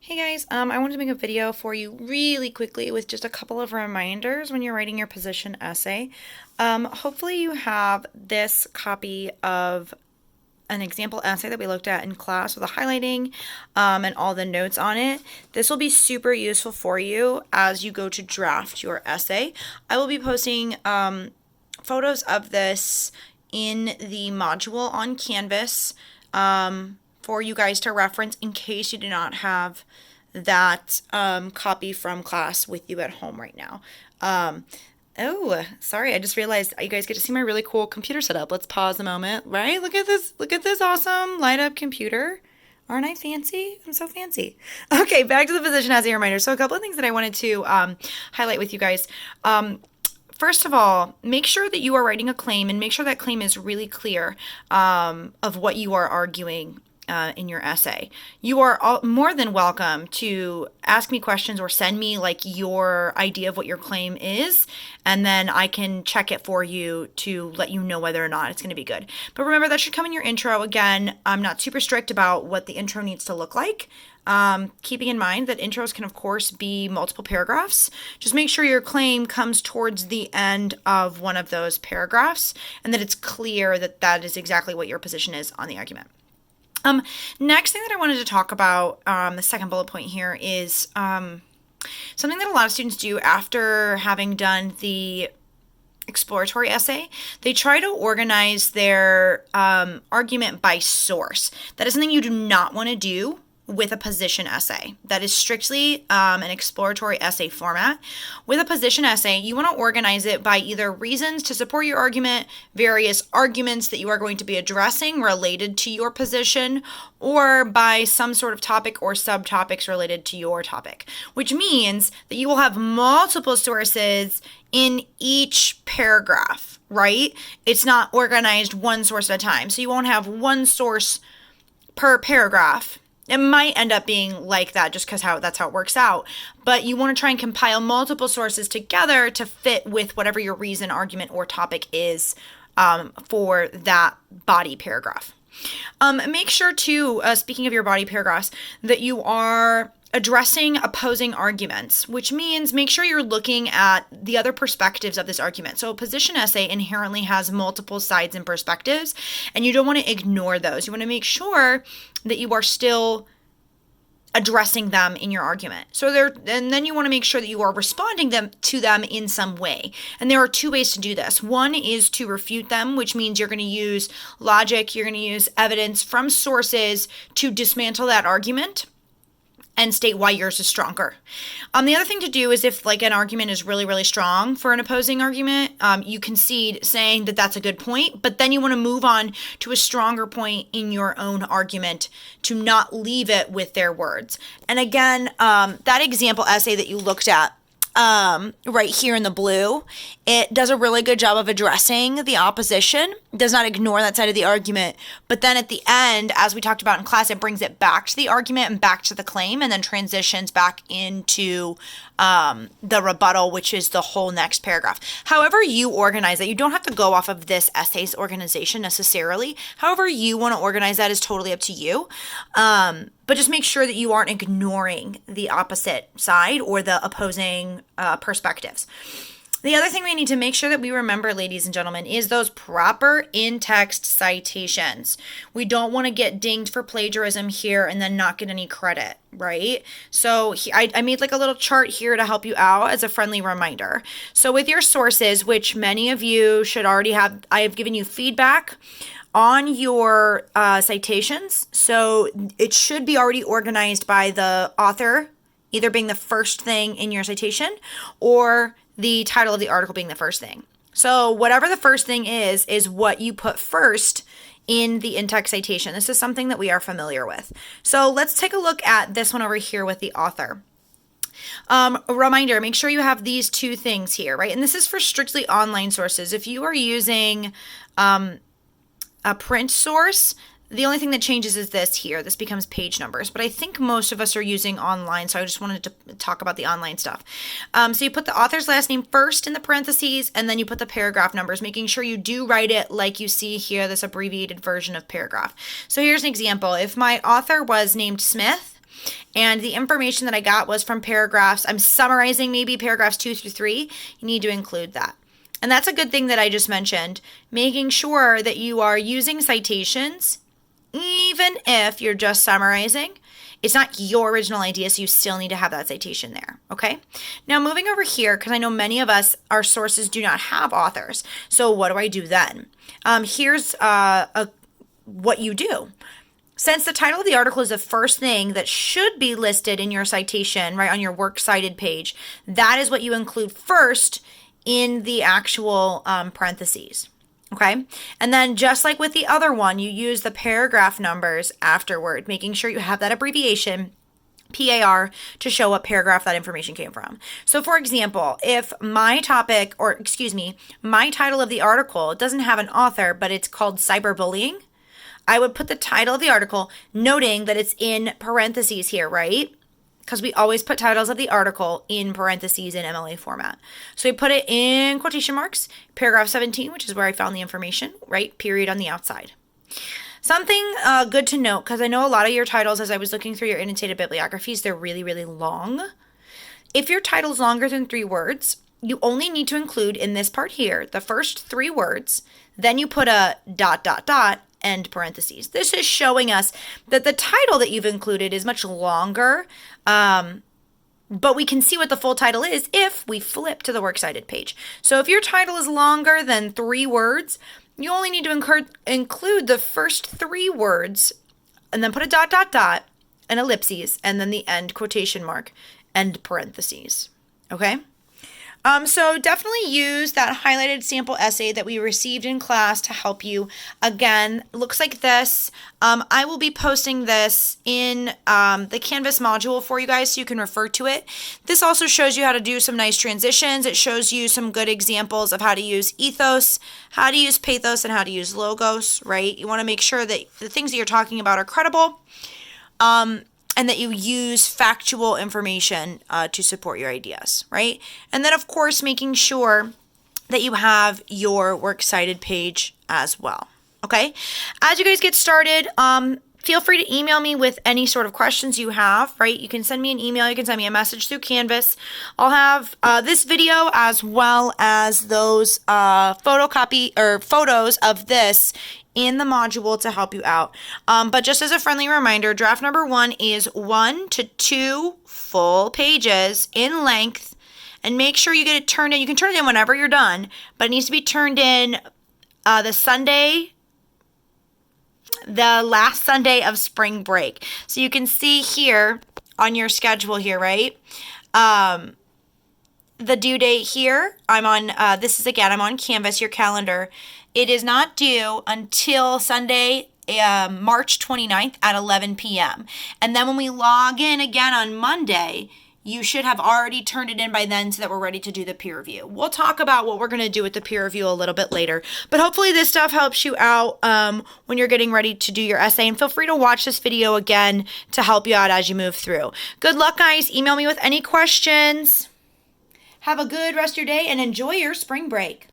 Hey guys, I wanted to make a video for you really quickly with just a couple of reminders when you're writing your position essay. Hopefully you have this copy of an example essay that we looked at in class with the highlighting and all the notes on it. This will be super useful for you as you go to draft your essay. I will be posting photos of this in the module on Canvas for you guys to reference in case you do not have that copy from class with you at home right now. Oh, sorry, I just realized you guys get to see my really cool computer setup. Let's pause a moment, right? Look at this awesome light up computer. Aren't I fancy? I'm so fancy. Okay, back to the position as a reminder. So a couple of things that I wanted to highlight with you guys. First of all, make sure that you are writing a claim and make sure that claim is really clear of what you are arguing in your essay. You are more than welcome to ask me questions or send me like your idea of what your claim is, and then I can check it for you to let you know whether or not it's going to be good. But remember, that should come in your intro. Again, I'm not super strict about what the intro needs to look like. Keeping in mind that intros can, of course, be multiple paragraphs. Just make sure your claim comes towards the end of one of those paragraphs and that it's clear that that is exactly what your position is on the argument. Next thing that I wanted to talk about, the second bullet point here is something that a lot of students do after having done the exploratory essay. They try to organize their argument by source. That is something you do not want to do with a position essay. That is strictly an exploratory essay format. With a position essay, you want to organize it by either reasons to support your argument, various arguments that you are going to be addressing related to your position, or by some sort of topic or subtopics related to your topic, which means that you will have multiple sources in each paragraph, right? It's not organized one source at a time. So you won't have one source per paragraph. It might end up being like that just because that's how it works out. But you want to try and compile multiple sources together to fit with whatever your reason, argument, or topic is for that body paragraph. Make sure too, speaking of your body paragraphs, that you are addressing opposing arguments, which means make sure you're looking at the other perspectives of this argument. So a position essay inherently has multiple sides and perspectives, and you don't want to ignore those. You want to make sure that you are still addressing them in your argument. And then you want to make sure that you are responding to them in some way. And there are two ways to do this. One is to refute them, which means you're going to use logic, you're going to use evidence from sources to dismantle that argument and state why yours is stronger. The other thing to do is if like an argument is really, really strong for an opposing argument, you concede saying that that's a good point, but then you want to move on to a stronger point in your own argument to not leave it with their words. And again, that example essay that you looked at right here in the blue, it does a really good job of addressing the opposition, does not ignore that side of the argument, but then at the end, as we talked about in class, it brings it back to the argument and back to the claim, and then transitions back into the rebuttal, which is the whole next paragraph. However you organize it, you don't have to go off of this essay's organization necessarily. However you want to organize that is totally up to you. But just make sure that you aren't ignoring the opposite side or the opposing perspectives. The other thing we need to make sure that we remember, ladies and gentlemen, is those proper in-text citations. We don't want to get dinged for plagiarism here and then not get any credit, right? So I made like a little chart here to help you out as a friendly reminder. So with your sources, which many of you should already have, I have given you feedback on your citations. So it should be already organized by the author, either being the first thing in your citation or the title of the article being the first thing. So whatever the first thing is what you put first in the in-text citation. This is something that we are familiar with. So let's take a look at this one over here with the author. A reminder, make sure you have these two things here, right? And this is for strictly online sources. If you are using a print source, the only thing that changes is this here. This becomes page numbers, but I think most of us are using online, so I just wanted to talk about the online stuff. So you put the author's last name first in the parentheses, and then you put the paragraph numbers, making sure you do write it like you see here, this abbreviated version of paragraph. So here's an example. If my author was named Smith, and the information that I got was from paragraphs. I'm summarizing maybe paragraphs 2 through 3. You need to include that. And that's a good thing that I just mentioned, making sure that you are using citations, even if you're just summarizing. It's not your original idea, so you still need to have that citation there, okay? Now, moving over here, because I know many of us, our sources do not have authors. So what do I do then? Here's what you do. Since the title of the article is the first thing that should be listed in your citation, right, on your works cited page, that is what you include first in the actual parentheses. Okay, and then just like with the other one, you use the paragraph numbers afterward, making sure you have that abbreviation, PAR, to show what paragraph that information came from. So for example, if my topic, or excuse me, my title of the article doesn't have an author, but it's called cyberbullying, I would put the title of the article noting that it's in parentheses here, right? Because we always put titles of the article in parentheses in MLA format. So we put it in quotation marks, paragraph 17, which is where I found the information, right? Period on the outside. Something good to note, because I know a lot of your titles, as I was looking through your annotated bibliographies, they're really, really long. If your title is longer than 3 words, you only need to include in this part here, the first 3 words, then you put a ... end parentheses. This is showing us that the title that you've included is much longer, but we can see what the full title is if we flip to the works cited page. So if your title is longer than 3 words, you only need to include the first 3 words and then put a ... an ellipses, and then the end quotation mark, end parentheses. Okay? So definitely use that highlighted sample essay that we received in class to help you. Again, looks like this. I will be posting this in the Canvas module for you guys so you can refer to it. This also shows you how to do some nice transitions. It shows you some good examples of how to use ethos, how to use pathos, and how to use logos, right? You want to make sure that the things that you're talking about are credible. And that you use factual information to support your ideas, right? And then, of course, making sure that you have your works cited page as well, okay? As you guys get started, feel free to email me with any sort of questions you have, right? You can send me an email. You can send me a message through Canvas. I'll have this video as well as those photos of this in the module to help you out. But just as a friendly reminder, draft number 1 is 1 to 2 full pages in length, and make sure you get it turned in. You can turn it in whenever you're done, but it needs to be turned in the last Sunday of spring break. So you can see here on your schedule here, right? The due date here, I'm on Canvas, your calendar. It is not due until Sunday, March 29th at 11 p.m. And then when we log in again on Monday, you should have already turned it in by then so that we're ready to do the peer review. We'll talk about what we're going to do with the peer review a little bit later. But hopefully this stuff helps you out when you're getting ready to do your essay. And feel free to watch this video again to help you out as you move through. Good luck, guys. Email me with any questions. Have a good rest of your day and enjoy your spring break.